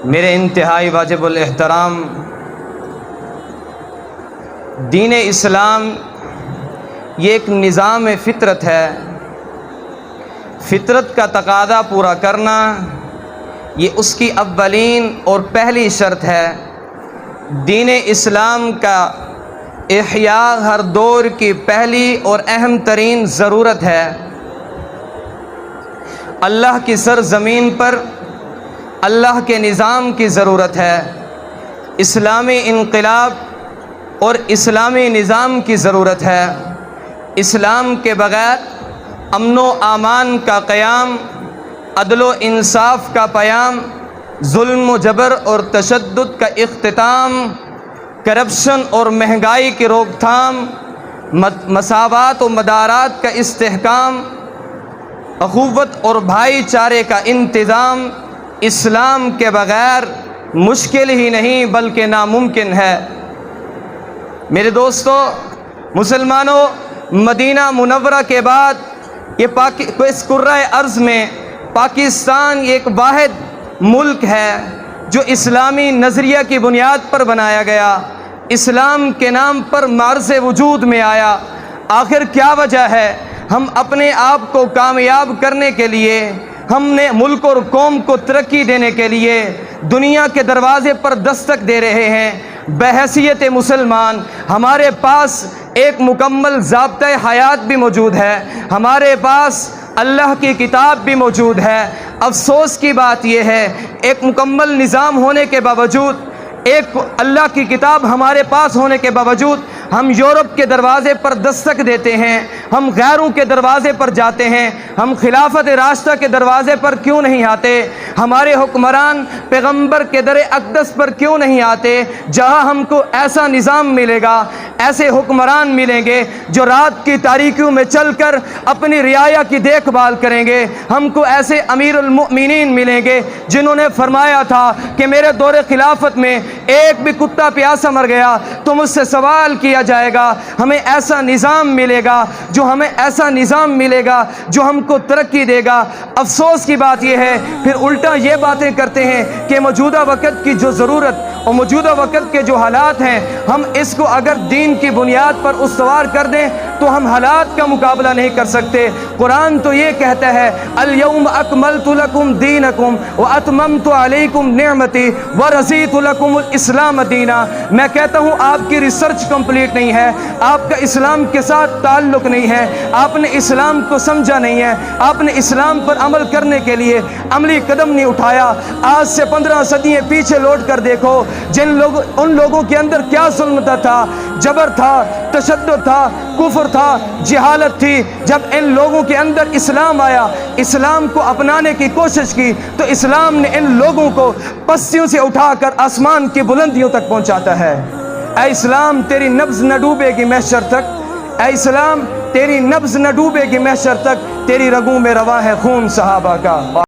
میرے انتہائی واجب الاحترام دین اسلام یہ ایک نظام فطرت ہے۔ فطرت کا تقاضا پورا کرنا یہ اس کی اولین اور پہلی شرط ہے۔ دین اسلام کا احیاء ہر دور کی پہلی اور اہم ترین ضرورت ہے۔ اللہ کی سرزمین پر اللہ کے نظام کی ضرورت ہے، اسلامی انقلاب اور اسلامی نظام کی ضرورت ہے۔ اسلام کے بغیر امن و امان کا قیام، عدل و انصاف کا پیام، ظلم و جبر اور تشدد کا اختتام، کرپشن اور مہنگائی کی روک تھام، مساوات و مدارات کا استحکام، اخوت اور بھائی چارے کا انتظام اسلام کے بغیر مشکل ہی نہیں بلکہ ناممکن ہے۔ میرے دوستو، مسلمانوں، مدینہ منورہ کے بعد اس کرۂ ارض میں پاکستان ایک واحد ملک ہے جو اسلامی نظریہ کی بنیاد پر بنایا گیا، اسلام کے نام پر معرض وجود میں آیا۔ آخر کیا وجہ ہے؟ ہم اپنے آپ کو کامیاب کرنے کے لیے، ہم نے ملک اور قوم کو ترقی دینے کے لیے دنیا کے دروازے پر دستک دے رہے ہیں۔ بحیثیت مسلمان ہمارے پاس ایک مکمل ضابطۂ حیات بھی موجود ہے، ہمارے پاس اللہ کی کتاب بھی موجود ہے۔ افسوس کی بات یہ ہے، ایک مکمل نظام ہونے کے باوجود، ایک اللہ کی کتاب ہمارے پاس ہونے کے باوجود ہم یورپ کے دروازے پر دستک دیتے ہیں، ہم غیروں کے دروازے پر جاتے ہیں۔ ہم خلافت راستہ کے دروازے پر کیوں نہیں آتے؟ ہمارے حکمران پیغمبر کے در اقدس پر کیوں نہیں آتے جہاں ہم کو ایسا نظام ملے گا، ایسے حکمران ملیں گے جو رات کی تاریکیوں میں چل کر اپنی رعایا کی دیکھ بھال کریں گے۔ ہم کو ایسے امیر المؤمنین ملیں گے جنہوں نے فرمایا تھا کہ میرے دور خلافت میں ایک بھی کتا پیاسا مر گیا تو مجھ سے سوال کیا جائے گا۔ ہمیں ایسا نظام ملے گا جو ہم کو ترقی دے گا۔ افسوس کی بات یہ ہے، پھر الٹا یہ باتیں کرتے ہیں کہ موجودہ وقت کی جو ضرورت اور موجودہ وقت کے جو حالات ہیں، ہم اس کو اگر دین کی بنیاد پر استوار کر دیں تو ہم حالات کا مقابلہ نہیں کر سکتے۔ قرآن تو یہ کہتا ہے الیوم اکملت لکم دینکم واتممت علیکم نعمتی ورضیت لکم الاسلام دینا۔ میں کہتا ہوں آپ کی ریسرچ کمپلیٹ نہیں ہے، آپ کا اسلام کے ساتھ تعلق نہیں ہے، آپ نے اسلام کو سمجھا نہیں ہے، آپ نے اسلام پر عمل کرنے کے لیے عملی قدم نہیں اٹھایا۔ آج سے 15 صدیاں پیچھے لوٹ کر دیکھو، ان لوگوں کے اندر کیا ظلم تھا، جبر تھا، تشدد تھا، کفر تھا، جہالت تھی۔ جب ان لوگوں کے اندر اسلام آیا، اسلام کو اپنانے کی کوشش کی تو اسلام نے ان لوگوں کو پستیوں سے اٹھا کر آسمان کی بلندیوں تک پہنچاتا ہے۔ اے اسلام تیری نبض نہ ڈوبے گی محشر تک، اے اسلام تیری نبض نہ ڈوبے گی محشر تک، تیری رگوں میں رواں ہے خون صحابہ کا۔